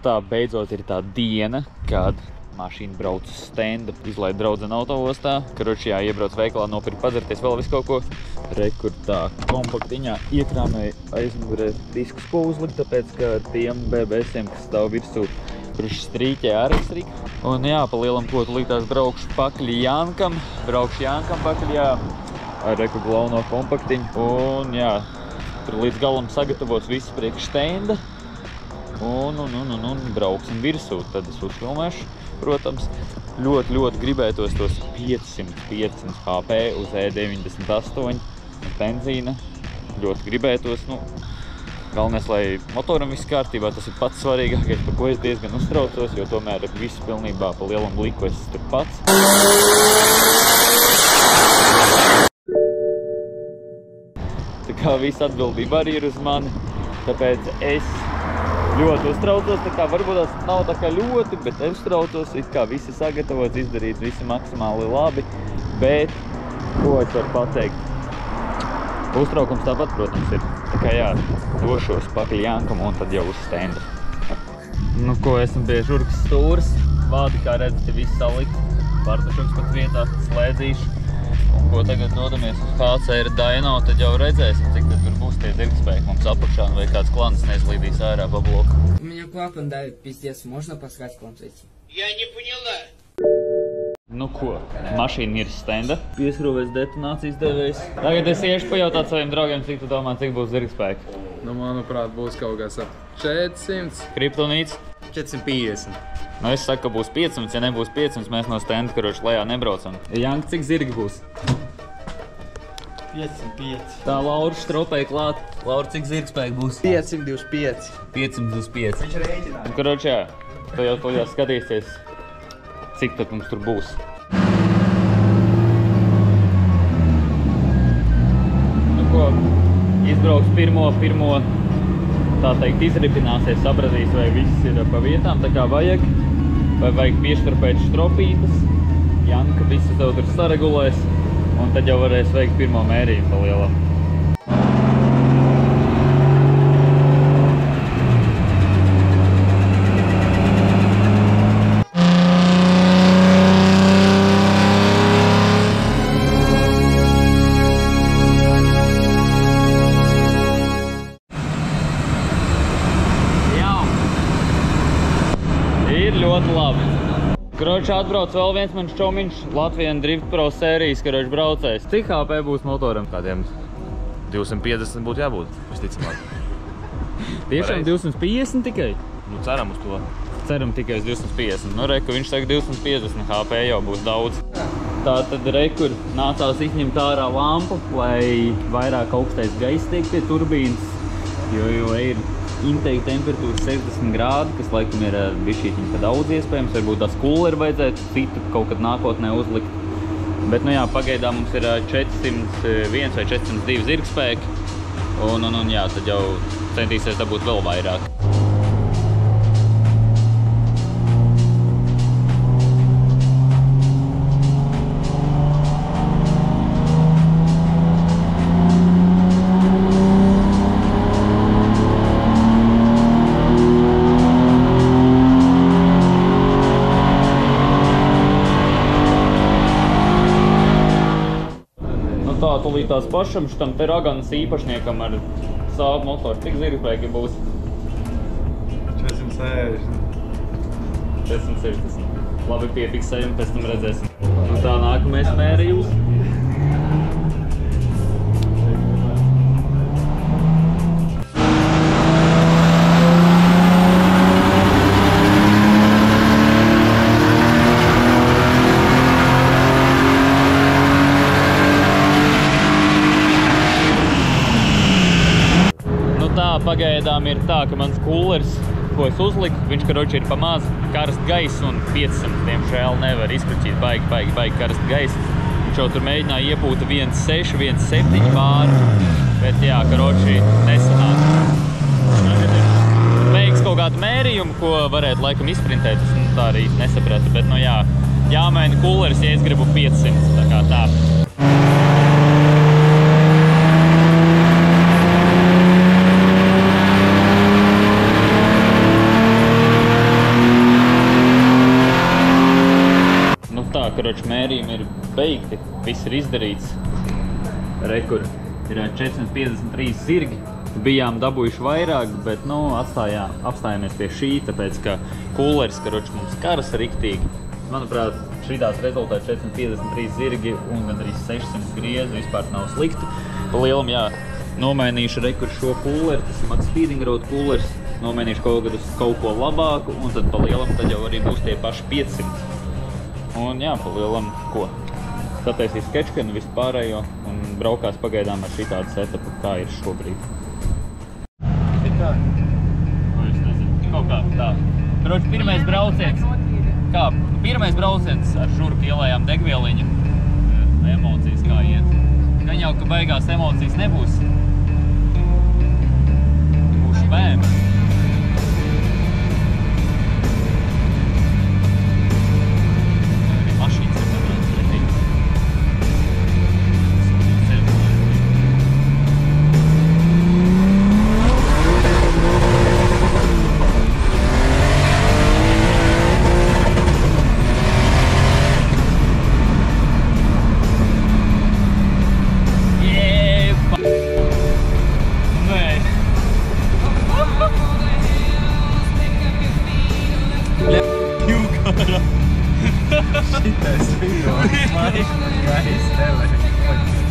Tā beidzot ir tā diena, kad mašīna brauc uz stendu, izlaid draudzene autoostā. Karoči, jā, iebrauc veikalā, nopirkt padzerties vēl visu kaut ko. Rekur tā kompaktiņā iekrāmēja aizmugurē diskus, ko uzlikt, tāpēc, ka tiem BBS-iem, kas stāv virsū, kurš strīķē arī strīk. Un jā, pa lielam kotu liktās braukšu pakaļ Jankam. Braukšu Jankam pakaļ, jā, ar reku galveno kompaktiņu. Un jā, tur līdz galam sagatavots viss priekš stenda. Un brauksim virsū, tad es uzfilmēšu, protams. Ļoti gribētos tos 500 HP uz E98 benzīna. Ļoti gribētos, galvenais, lai motoram viss kārtībā, tas ir pats svarīgākais, par ko es diezgan uztraucos, jo tomēr visu pilnībā pa lielam liku es tur pats. Tā kā visa atbildība arī ir uz mani, tāpēc es ļoti uztraucos, tā kā varbūt tas nav tā kā ļoti, bet es uztraucos, it kā visi sagatavots, izdarīt visi maksimāli labi, bet ko es varu pateikt? Uztraukums tāpat, protams, ir. Tā kā jā, došos pakaļ Jankam un tad jau uz stendu. Nu ko, esam pie žurkas stūras, vādi, kā redzat, ir viss salikt, pārtašoks pat vietā, slēdzīšu. Un ko tagad dodamies uz HCR Daino, tad jau redzēsim, cik tad tur būs tie zirgspēki mums apakšā, vai kāds klans neizlīdīs ārā pa bloku. У меня клапан давит, пиздец, можно пасхать к вам зайти? Я не поняла. Nu ko, mašīna ir stenda, pieskrūvēs detonācijas devējs. Tagad es iešu pajautāt saviem draugiem, cik tu domā, cik būs zirgspēki. Nu, manuprāt, būs kaut kāds ap 400. Kriptonīts? 450. Nu, es saku, ka būs 500, ja nebūs 500, mēs no stenda, karoči, lejā nebraucam. Janka, cik zirgi būs? 505. Tā Laura stropēja klāt. Laura, cik zirgspēki būs? 525. 525. Viņš rēķinā. Un, karoči, jā, tu jau skatīsies, cik tad mums tur būs. Nu ko, izbrauks pirmo, tā teikt, izripināsies, sapratīs, vai viss ir pa vietām, tā kā vajag. Vai vajag pieštrapēt stropītas. Janka visu tev tur saregulēs, un tad jau varēs veikt pirmo mērījumu pa lielam. Ļoti labi. Karoči, atbrauc vēl viens mans čomiņš, Latvian Drift Pro sērijas, karoči, braucējs. Cik HP būs motoram? Kādiem 250 būtu jābūt, visticamāk. Tiešām 250 tikai? Nu, ceram uz to. Ceram tikai uz 250. Nu, reku, viņš saka 250 HP jau būs daudz. Tā tad rekur nācās izņemt ārā lampu, lai vairāk augstais gaiss tiek pie turbīnas, jo ir intake temperatūra 60 grādi, kas laikam ir bišķītiņi pa daudz iespējams. Varbūt tās kūleri vajadzētu citu kaut kad nākotnē uzlikt. Bet, nu jā, pagaidām mums ir 401 vai 402 zirgspēki. Un jā, tad jau centīsies dabūt vēl vairāk. Tūlīt tās pašam šitam te Raganas īpašniekam ar savu motoru. Cik zirgspēki būs? 460. 460. Labi, piefiksējam, pēc tam redzēsim. Un tā nākamais mērījums. Pagaidām ir tā, ka mans kūlers, ko es uzliku, viņš, karoči, ir pa maz karst gaiss un 500, diemžēl nevar izkruķīt baigi karst gaiss. Viņš jau tur mēģināja iepūta 1.6, 1.7 bāru, bet jā, karoči, nesanāk. Veiks kaut kādu mērījumu, ko varētu laikam izprintēt, es tā arī nesapratu, bet, nu jā, jāmaina kūlers, ja es gribu 500, tā kā tā. Karoči mērījumi ir beigti, viss ir izdarīts. Rekur ir 453 zirgi. Bijām dabūjuši vairāk, bet, nu, apstājāmies pie šī, tāpēc, ka kūleris, karoči, mums karas riktīgi. Manuprāt, šitās rezultāti 453 zirgi un gan arī 600 griezi vispār nav slikti. Pa lielam, jā, nomainīšu rekur šo kūleri, tas ir Max Speeding Road kūleris, nomainīšu kaut ko labāku, un tad pa lielam tad jau arī būs tie paši 500. Un jā, pa lielam, ko? Sataisīs skečkanu vispārējo un braukās pagaidām ar šitādu setupu, kā ir šobrīd. Šitā? O, es nezinu, kaut kā tā. Karoči, pirmais brauciens. Kā? Pirmais brauciens ar žurku ielējām degvieliņu. Emocijas kā iet. Gan jau, ka beigās emocijas nebūs. Būšu bēm. Šitais video, man ir gais,